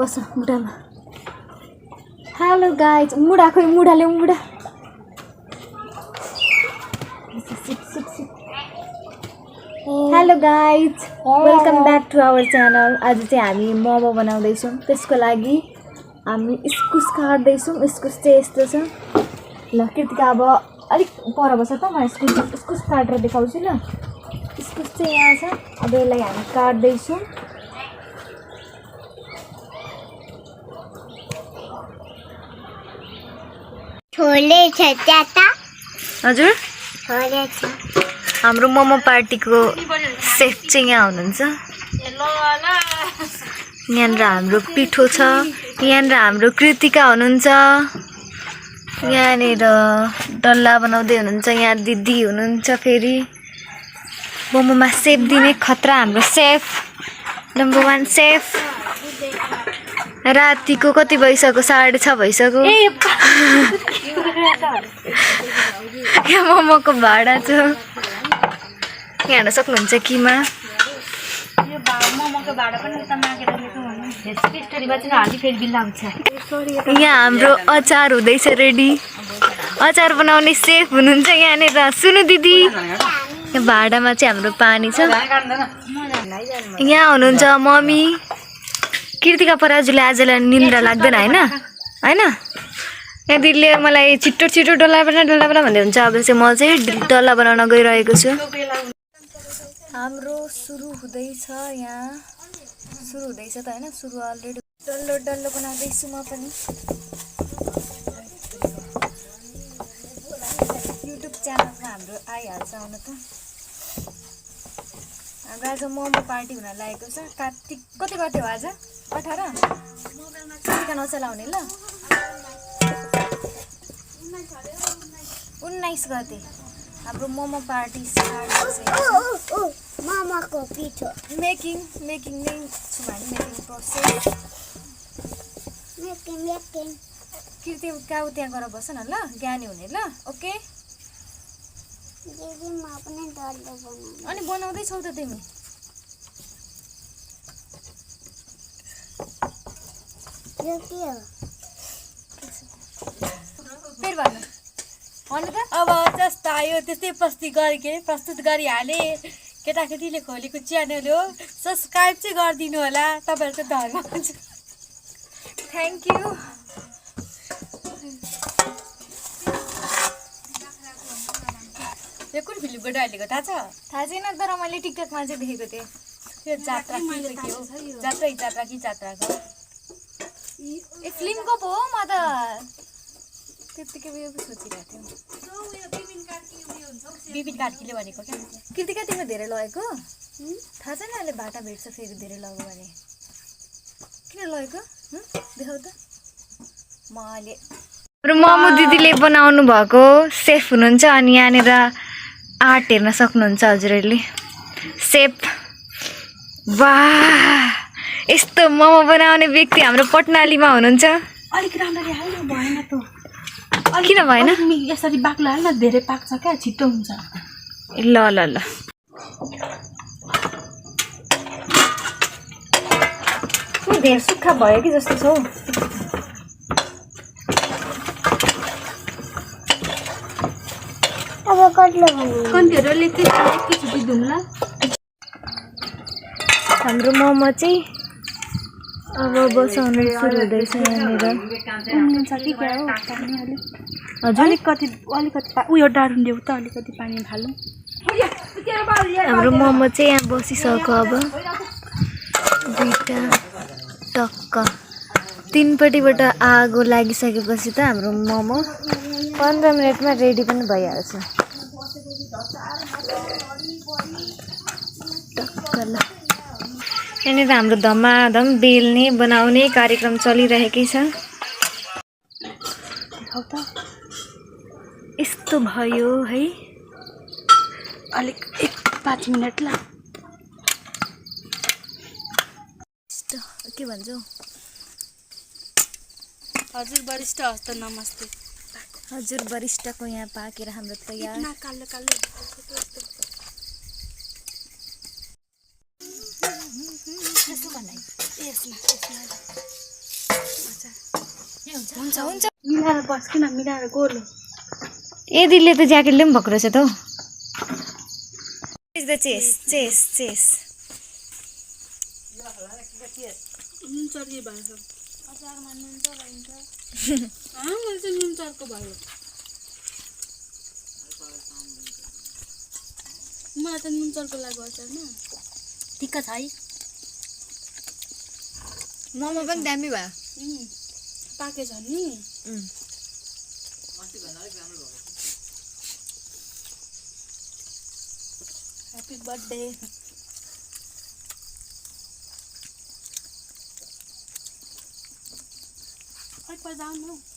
बस मुढामा hello guys मुढा खोइ मुढाले मुढा hello guys welcome back to our channel आज चाहिँ हामी मोमो बनाउँदैछौँ त्यसको लागि हामी इस्कुस काट्दैछौँ इस्कुस चाहिँ यस्तो छ ल कृतिका अब अलिक पर बस त म इस्कुस काटेर देखाउँछु ल इस्कुस चाहिँ यहाँ छ अब यसलाई हामी काट्दैछौँ छोले छ चाटा हजुर छोले छ हाम्रो मोमो पार्टीको सेफ चाहिँ यहाँ हुनुहुन्छ यहाँनिर हाम्रो पिठो छ यहाँनिर हाम्रो कृतिका हुनुहुन्छ यहाँनिर डल्ला बनाउँदै हुनुहुन्छ यहाँ दिदी हुनुहुन्छ फेरि मोमोमा सेफ दिने खतरा हाम्रो सेफ नम्बर 1 सेफ रातिको कति भइसक्यो 6:30 भइसक्यो यहाँ मोमोको भाडा छ यहाँ हेर्न सक्नुहुन्छ किमा यहाँ हाम्रो अचार हुँदैछ रेडी अचार बनाउने सेफ हुनुहुन्छ यहाँनिर सुनु दिदी यहाँ भाडामा चाहिँ हाम्रो पानी छ यहाँ हुनुहुन्छ मम्मी कृतिका पराजुले आजलाई निन्द्रा लाग्दैन हैन हैन यहाँ दिदीले मलाई छिटो छिटो डल्ला बना भन्दै हुन्छ अब चाहिँ म चाहिँ डल्ला बनाउन गइरहेको छु हाम्रो सुरु हुँदैछ यहाँ सुरु हुँदैछ त हैन सुरु अलरेडी डल्लो डल्लो बनाउँदैछु म पनि युट्युब च्यानलमा हाम्रो आइहाल्छ आउन त हाम्रो आज मोमो पार्टी हुन लागेको छ कार्तिक कति गते हो आज 18 कृतिका नचलाउने ल 19 गते हाम्रो मोमो पार्टी स्टार्ट भइसक्यो मोमोको पिठो मेकिङ नै छु हामी मेकिङ प्रोसेस मेकिङ कृति काउ त्यहाँ गएर बस न ल ज्ञानी हुने ल ओके दिदी म पनि डल्लो बनाउँ अनि बनाउँदै छौ त तिमी यो के हो फेरि भन्नु भन्नु त अब जस्तो आयो त्यस्तै प्रस्तुत गरिहाले केटाकेटीले खोलेको च्यानल हो सब्सक्राइब चाहिँ गरिदिनु होला तपाईँहरूको धर्म हुन्छ थ्याङ्क यू यो कुन फिल्मको डाइलेको थाहा छ थाहा छैन तर मैले टिकटकमा चाहिँ देखेको थिएँ यो जात्रा कि के हो जात्राको ए फिल्मको पो हो म त त्यतिकै उयो पो सोचिरहेको थिएँ बिपिन कार्कीले भनेको क्या कृतिका तिम्रो धेरै लगेको थाहा छैन अहिले बाटा भेट्छ फेरि धेरै लग्यो भने किन लगेको देखाउ त म अहिले हाम्रो मोमो दिदीले बनाउनु भएको सेफ हुनुहुन्छ अनि यहाँनिर आर्ट हेर्न सक्नुहुन्छ हजुरहरूले सेफ वाह यस्तो मोमो बनाउने व्यक्ति हाम्रो पटनालीमा हुनुहुन्छ अलिक राम्ररी हाल्नु भएन त किन भएन यसरी बाक्लो हाल्न धेरै पाक्छ क्या छिटो हुन्छ ल ल ल धेरै सुक्खा भयो कि जस्तो छ हौ अब कट्लो बनाउँ कन्टेरले चाहिँ एकैचोटि धुम्ला हाम्रो मोमो चाहिँ अब बसाउनु सुरु हुँदैछ यहाँनिर उम्लिन्छ कि क्या हो पानी हजुर अलिकति उयो डाडुन्डेउ त अलिकति पानी हालौँ हाम्रो मोमो चाहिँ यहाँ बसिसक्यो अब दुईटा टक्क तीनपट्टिबाट आगो लागिसकेपछि त हाम्रो मोमो 15 मिनटमा रेडी पनि भइहाल्छ टक्क ल यहाँनिर हाम्रो धमाधम बेल्ने बनाउने कार्यक्रम चलिरहेकै छ यस्तो भयो है अलिक 5 मिनट ल के भन्छौ हजुर वरिष्ठ हस्त नमस्ते हजुर वरिष्ठको यहाँ पाकेर हाम्रो तयार कालो कालो हुन्छ हुन्छ मिलाएर बस्किन मिलाएर गोलो एदीले त ज्याकेटले पनि भएको रहेछ त हौ चेस चेस चेस नुन चर्की भयो अचारमा नुन चलाइन्छ मैले चाहिँ नुन चर्को भयो मलाई त नुन चर्को लाग्यो अचारमा ठिक्क छ है मोमो पनि दामी भयो पाकेछ नि ह्याप्पी बर्थडे खै पर जाउँ न